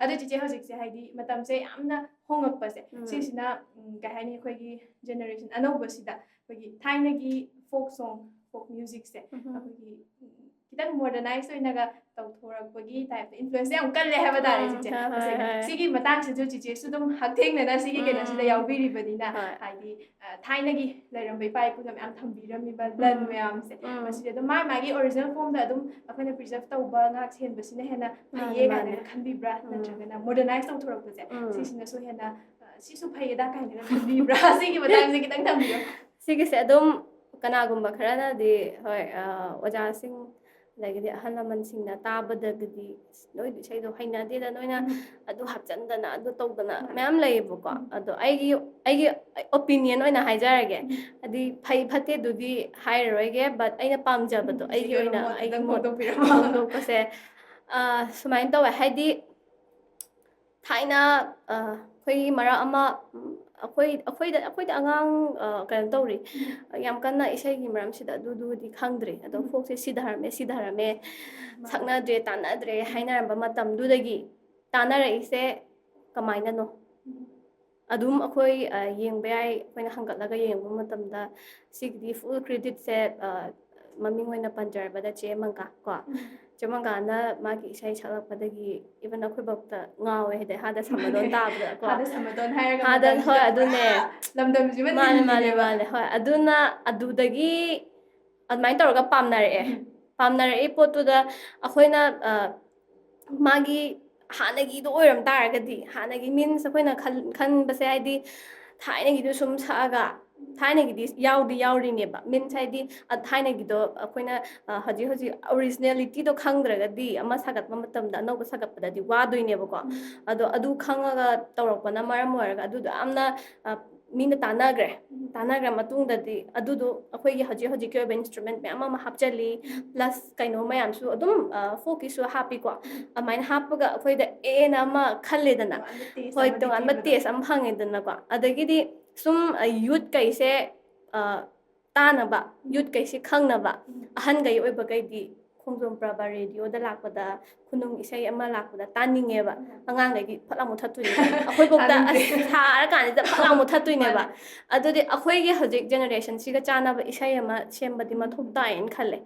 ꯑꯗꯨ ꯆꯤꯆꯦ ꯍꯧꯖꯤꯛꯁꯦ ꯍꯥꯏꯗꯤ ꯃꯇꯝꯁꯦ ꯌꯥꯝꯅ ꯍꯣꯡꯉꯛꯄꯁꯦ ꯁꯤꯁꯤꯅ ꯀꯩ ꯍꯥꯏꯅꯤ ꯑꯩꯈꯣꯏꯒꯤ ꯖꯦꯅꯦꯔꯦꯁꯟ ꯑꯅꯧꯕꯁꯤꯗ ꯑꯩꯈꯣꯏꯒꯤ ꯊꯥꯏꯅꯒꯤ ꯐꯣꯛ ꯁꯣꯡ ꯐꯣꯛ ꯃ꯭ꯌꯨꯖꯤꯛꯁꯦ ꯑꯩꯈꯣꯏꯒꯤ खितंग मॉडर्नाइज होइनागा तौथोरकपगी टाइप इन्फ्लुएंस याम कल्ले हैबा तारे चिचे असेगा सिगी मतांग से जो चिचे सुदम हक्थेंगना सिगी केना सिदा यावबिरिबदिना हाइदि थाइनगी लैरमबै पाइ पुनम याम थंबिरमिबा लन मयाम से मसिदे दम माइ मागी ओरिजिनल फॉर्म दा दम अखोइना प्रिजर्व तौबा ngak senbasina hena phaiye gaina khanbibra natragana modernise तौथोरकपसे सिसिना सो हेना सिसु phaiye da kaina khanbibra sigi matang se kitang thambiyo sigi se adum kanagumba kharana di hoi oja sing ꯂꯩꯒꯗꯤ ꯑꯍꯜ ꯂꯃꯟꯁꯤꯡꯅ ꯇꯥꯕꯗꯒꯗꯤ ꯅꯣꯏꯗꯤ ꯏꯁꯩꯗꯣ ꯍꯩꯅꯗꯦꯗ ꯅꯣꯏꯅ ꯑꯗꯨ ꯍꯥꯞꯆꯟꯗꯅ ꯑꯗꯨ ꯇꯧꯗꯅ ꯃꯌꯥꯝ ꯂꯩꯌꯦꯕꯀꯣ ꯑꯗꯣ ꯑꯩꯒꯤ ꯑꯣꯄꯤꯅꯤꯌꯟ ꯑꯣꯏꯅ ꯍꯥꯏꯖꯔꯒꯦ ꯍꯥꯏꯗꯤ ꯐꯩ ꯐꯠꯇꯦ ꯑꯗꯨꯗꯤ ꯍꯥꯏꯔꯔꯣꯏꯒꯦ ꯕꯠ ꯑꯩꯅ ꯄꯥꯝꯖꯕꯗꯣ ꯑꯩꯒꯤ ꯑꯣꯏꯅ ꯑꯩꯒꯤ ꯃꯣꯠ ꯐꯣꯡꯗꯣꯛꯄꯁꯦ ꯁꯨꯃꯥꯏꯅ ꯇꯧꯋꯦ ꯍꯥꯏꯗꯤ ꯊꯥꯏꯅ ꯑꯩꯈꯣꯏꯒꯤ ꯃꯔꯛ ꯑꯃ ꯑꯩꯈꯣꯏꯗ ꯑꯉꯥꯡ ꯀꯩꯅꯣ ꯇꯧꯔꯤ ꯌꯥꯝ ꯀꯟꯅ ꯏꯁꯩꯒꯤ ꯃꯔꯝꯁꯤꯗ ꯑꯗꯨꯗꯨꯗꯤ ꯈꯪꯗ꯭ꯔꯤ ꯑꯗꯣ ꯐꯣꯛꯁꯦ ꯁꯤꯙꯔꯝꯃꯦ ꯁꯛꯅꯗ꯭ꯔꯦ ꯇꯥꯟꯅꯗ꯭ꯔꯦ ꯍꯥꯏꯅꯔꯝꯕ ꯃꯇꯝꯗꯨꯗꯒꯤ ꯇꯥꯟꯅꯔꯛꯏꯁꯦ ꯀꯃꯥꯏꯅꯅꯣ ꯑꯗꯨꯝ ꯑꯩꯈꯣꯏ ꯌꯦꯡꯕ ꯌꯥꯏ ꯑꯩꯈꯣꯏꯅ ꯍꯪꯒꯠꯂꯒ ꯌꯦꯡꯕ ꯃꯇꯝꯗ ꯁꯤꯒꯤꯗꯤ ꯐꯨꯜ ꯀ꯭ꯔꯦꯗꯤꯠꯁꯦ ꯃꯃꯤꯡ ꯑꯣꯏꯅ ꯄꯟꯖꯔꯕꯗ ꯆꯦ ꯃꯪꯒꯥ ꯀꯣ ꯆꯦ ꯃꯪꯒꯥꯅ ꯃꯥꯒꯤ ꯏꯁꯩ ꯁꯛꯂꯛꯄꯗꯒꯤ ꯏꯚꯟ ꯑꯩꯈꯣꯏꯐꯥꯎꯇ ꯉꯥꯎꯋꯦ ꯍꯥꯏꯗꯤ ꯍꯥꯗ ꯁꯝꯃꯗꯣꯟ ꯇꯥꯕꯗ ꯀꯣ ꯍꯥꯗ ꯁꯝꯃꯗꯣꯟ ꯍꯥꯏꯔꯒ ꯍꯥꯗ ꯍꯣꯏ ꯑꯗꯨꯅꯦ ꯂꯝꯗꯝꯁꯤꯃ ꯃꯥꯅꯦ ꯍꯣꯏ ꯑꯗꯨꯅ ꯑꯗꯨꯗꯒꯤ ꯑꯗꯨꯃꯥꯏꯅ ꯇꯧꯔꯒ ꯄꯥꯝꯅꯔꯛꯏ ꯄꯣꯠꯇꯨꯗ ꯑꯩꯈꯣꯏꯅ ꯃꯥꯒꯤ ꯍꯥꯟꯅꯒꯤꯗꯣ ꯑꯣꯏꯔꯝ ꯇꯥꯔꯒꯗꯤ ꯍꯥꯟꯅꯒꯤ ꯃꯤꯟꯁ ꯑꯩꯈꯣꯏꯅ ꯈꯟꯕꯁꯦ ꯍꯥꯏꯗꯤ ꯊꯥꯏꯅꯒꯤꯗꯣ ꯁꯨꯝ ꯁꯛꯑꯒ ꯊꯥꯏꯅꯒꯤꯗꯤ ꯌꯥꯎꯔꯤꯅꯦꯕ ꯃꯤꯟꯁ ꯍꯥꯏꯗꯤ ꯊꯥꯏꯅꯒꯤꯗꯣ ꯑꯩꯈꯣꯏꯅ ꯍꯧꯖꯤꯛ ꯑꯣꯔꯤꯖꯤꯅꯦꯂꯤꯇꯤꯗꯣ ꯈꯪꯗ꯭ꯔꯒꯗꯤ ꯑꯃ ꯁꯥꯒꯠꯄ ꯃꯇꯝꯗ ꯑꯅꯧꯕ ꯁꯥꯒꯠꯄꯗꯗꯤ ꯋꯥꯗꯣꯏꯅꯦꯕꯀꯣ ꯑꯗꯣ ꯑꯗꯨ ꯈꯪꯉꯒ ꯇꯧꯔꯛꯄꯅ ꯃꯔꯝ ꯑꯣꯏꯔꯒ ꯑꯗꯨꯗꯣ ꯌꯥꯝꯅ ꯃꯤꯅ ꯇꯥꯟꯅꯈ꯭ꯔ ꯃꯇꯨꯡꯗꯗꯤ ꯑꯗꯨꯗꯣ ꯑꯩꯈꯣꯏꯒꯤ ꯍꯧꯖꯤꯛꯀꯤ ꯑꯣꯏꯕ ꯏꯟꯁꯇ꯭ꯔꯨꯃꯦꯟ ꯃꯌꯥꯝ ꯑꯃ ꯍꯥꯞꯆꯜꯂꯤ ꯄ꯭ꯂꯁ ꯀꯩꯅꯣ ꯃꯌꯥꯝꯁꯨ ꯑꯗꯨꯝ ꯐꯣꯛꯀꯤꯁꯨ ꯍꯥꯞꯄꯤꯀꯣ ꯑꯗꯨꯃꯥꯏꯅ ꯍꯥꯞꯄꯒ ꯑꯩꯈꯣꯏꯗ ꯑꯦꯅ ꯑꯃ ꯈꯜꯂꯦꯗꯅ ꯍꯣꯏ ꯇꯣꯉꯥꯟꯕ ꯇꯦꯁ ꯑꯃ ꯐꯪꯉꯦꯗꯅꯀꯣ ꯑꯗꯒꯤꯗꯤ ꯁꯨꯝ ꯌꯨꯠ ꯀꯩꯁꯦ ꯇꯥꯅꯕ ꯌꯨꯠ ꯀꯩꯁꯦ ꯈꯪꯅꯕ ꯑꯍꯟꯒꯩ ꯑꯣꯏꯕꯈꯩꯗꯤ ꯈꯣꯡꯖꯣꯝ ꯄ꯭ꯔꯕ ꯔꯦꯗꯤꯑꯣꯗ ꯂꯥꯛꯄꯗ ꯈꯨꯅꯨꯡ ꯏꯁꯩ ꯑꯃ ꯂꯥꯛꯄꯗ ꯇꯥꯅꯤꯡꯉꯦꯕ ꯑꯉꯥꯡꯈꯩꯗꯤ ꯐꯠ ꯂꯥꯎ ꯃꯨꯊꯠꯇꯣꯏꯅꯦꯕ ꯑꯩꯈꯣꯏꯐꯥꯎꯗ ꯑꯁ ꯁꯥꯔꯀꯥꯟꯁꯤꯗ ꯐꯠ ꯂꯥꯎ ꯃꯨꯊꯠꯇꯣꯏꯅꯦꯕ ꯑꯗꯨꯗꯤ ꯑꯩꯈꯣꯏꯒꯤ ꯍꯧꯖꯤꯛ ꯖꯦꯅꯦꯔꯦꯁꯟꯁꯤꯒ ꯆꯥꯟꯅꯕ ꯏꯁꯩ ꯑꯃ ꯁꯦꯝꯕꯗꯤ ꯃꯊꯧ ꯇꯥꯏꯌꯦꯅ ꯈꯜꯂꯦ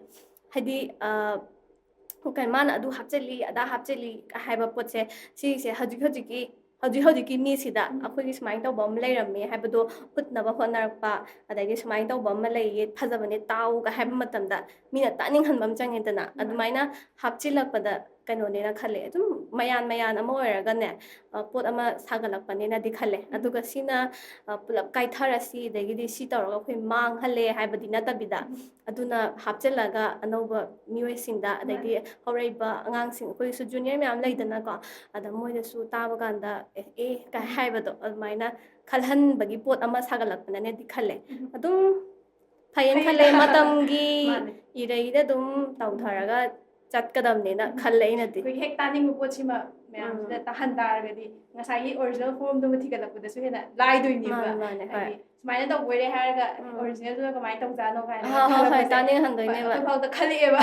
ꯍꯥꯏꯗꯤ ꯃꯥꯅ ꯑꯗꯨ ꯍꯥꯞꯆꯤꯜꯂꯤ ꯑꯗꯥ ꯍꯥꯞꯆꯤꯜꯂꯤ ꯍꯥꯏꯕ ꯄꯣꯠꯁꯦ ꯁꯤꯁꯦ ꯍꯧꯖꯤꯛꯀꯤ ꯃꯤꯁꯤꯗ ꯑꯩꯈꯣꯏꯒꯤ ꯁꯨꯃꯥꯏꯅ ꯇꯧꯕ ꯑꯃ ꯂꯩꯔꯝꯃꯦ ꯍꯥꯏꯕꯗꯣ ꯎꯠꯅꯕ ꯍꯣꯠꯅꯔꯛꯄ ꯑꯗꯩꯗꯤ ꯁꯨꯃꯥꯏꯅ ꯇꯧꯕ ꯑꯃ ꯂꯩꯌꯦ ꯐꯖꯕꯅꯦ ꯇꯥꯎꯒ ꯍꯥꯏꯕ ꯃꯇꯝꯗ ꯃꯤꯅ ꯇꯥꯅꯤꯡꯍꯟꯕ ꯑꯃ ꯆꯪꯉꯦꯗꯅ ꯑꯗꯨꯃꯥꯏꯅ ꯍꯥꯞꯆꯤꯜꯂꯛꯄꯗ ꯀꯩꯅꯣꯅꯦꯅ ꯈꯜꯂꯦ ꯑꯗꯨꯝ ꯃꯌꯥꯟ ꯑꯃ ꯑꯣꯏꯔꯒꯅꯦ ꯄꯣꯠ ꯑꯃ ꯁꯥꯒꯠꯂꯛꯄꯅꯦꯅꯗꯤ ꯈꯜꯂꯦ ꯑꯗꯨꯒ ꯁꯤꯅ ꯄꯨꯂꯞ ꯀꯥꯏꯊꯔꯁꯤ ꯑꯗꯒꯤꯗꯤ ꯁꯤ ꯇꯧꯔꯒ ꯑꯩꯈꯣꯏ ꯃꯥꯡꯍꯜꯂꯦ ꯍꯥꯏꯕꯗꯤ ꯅꯠꯇꯕꯤꯗ ꯑꯗꯨꯅ ꯍꯥꯞꯆꯤꯜꯂꯒ ꯑꯅꯧꯕ ꯃꯤꯑꯣꯏꯁꯤꯡꯗ ꯑꯗꯩꯗꯤ ꯍꯧꯔꯛꯏꯕ ꯑꯉꯥꯡꯁꯤꯡ ꯑꯩꯈꯣꯏꯒꯤꯁꯨ ꯖꯨꯅꯤꯌꯔ ꯃꯌꯥꯝ ꯂꯩꯗꯅꯀꯣ ꯑꯗ ꯃꯣꯏꯗꯁꯨ ꯇꯥꯕ ꯀꯥꯟꯗ ꯀꯥꯏ ꯍꯥꯏꯕꯗꯣ ꯑꯗꯨꯃꯥꯏꯅ ꯈꯜꯍꯟꯕꯒꯤ ꯄꯣꯠ ꯑꯃ ꯁꯥꯒꯠꯂꯛꯄꯅꯅꯦꯗꯤ ꯈꯜꯂꯦ ꯑꯗꯨꯝ ꯐꯩꯌꯦꯅ ꯈꯜꯂꯦ ꯃꯇꯝꯒꯤ ꯏꯔꯩꯗ ꯑꯗꯨꯝ ꯇꯧꯊꯔꯒ ꯆꯠꯀꯗꯕꯅꯦꯅ ꯈꯜꯂꯦ ꯑꯩꯅꯗꯤ ꯑꯩꯈꯣꯏ ꯍꯦꯛ ꯇꯥꯅꯤꯡꯕ ꯄꯣꯠꯁꯤꯃ ꯃꯌꯥꯝꯁꯤꯗ ꯇꯥꯍꯟ ꯇꯥꯔꯒꯗꯤ ꯉꯁꯥꯏꯒꯤ ꯑꯣꯔꯤꯖꯤꯅꯦꯜ ꯐꯣꯔꯝꯗꯨꯃ ꯊꯤꯒꯠꯂꯛꯄꯗꯁꯨ ꯍꯦꯟꯅ ꯂꯥꯏꯗꯣꯏꯅꯦꯕ ꯍꯥꯏꯗꯤ ꯁꯨꯃꯥꯏꯅ ꯇꯧꯕ ꯑꯣꯏꯔꯦ ꯍꯥꯏꯔꯒ ꯑꯣꯔꯤꯖꯤꯅꯦꯜꯗꯨꯅ ꯀꯃꯥꯏꯅ ꯇꯧꯖꯥꯠꯅꯣ ꯀꯥꯏꯅ ꯈꯜꯂꯛꯄꯁꯦ ꯇꯥꯅꯤꯡꯍꯟꯗꯣꯏꯅꯦꯕ ꯑꯩꯈꯣꯏꯐꯥꯎꯗ ꯈꯜꯂꯛꯑꯦꯕ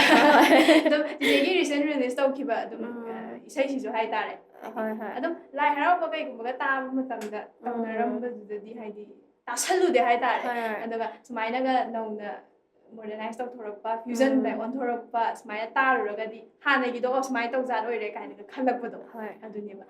ꯑꯗꯨꯝ ꯆꯤꯆꯦꯒꯤ ꯔꯤꯁꯦꯟ ꯔꯤꯂꯤꯁ ꯇꯧꯈꯤꯕ ꯑꯗꯨꯝ ꯏꯁꯩꯁꯤꯁꯨ ꯍꯥꯏꯇꯥꯔꯦ ꯑꯗꯨꯝ ꯂꯥꯏ ꯍꯔꯥꯎꯕ ꯀꯩꯒꯨꯝꯕꯒ ꯇꯥꯕ ꯃꯇꯝꯗ ꯇꯧꯅꯔꯝꯕꯗꯨꯗꯗꯤ ꯍꯥꯏꯗꯤ ꯇꯥꯁꯜꯂꯨꯗꯦ ꯍꯥꯏꯇꯥꯔꯦ ꯑꯗꯨꯒ ꯁꯨꯃꯥꯏꯅꯒ ꯅꯧꯅ ꯃꯣꯗꯔꯅꯥꯏꯁ ꯇꯧꯊꯣꯔꯛꯄ ꯐ꯭ꯌꯨꯖꯟꯗ ꯑꯣꯟꯊꯣꯔꯛꯄ ꯁꯨꯃꯥꯏꯅ ꯇꯥꯔꯨꯔꯒꯗꯤ ꯍꯥꯟꯅꯒꯤꯗꯣ ꯁꯨꯃꯥꯏꯅ ꯇꯧꯖꯥꯠ ꯑꯣꯏꯔꯦ ꯀꯥꯏꯅꯒ ꯈꯜꯂꯛꯄꯗꯣ ꯑꯗꯨꯅꯦꯕ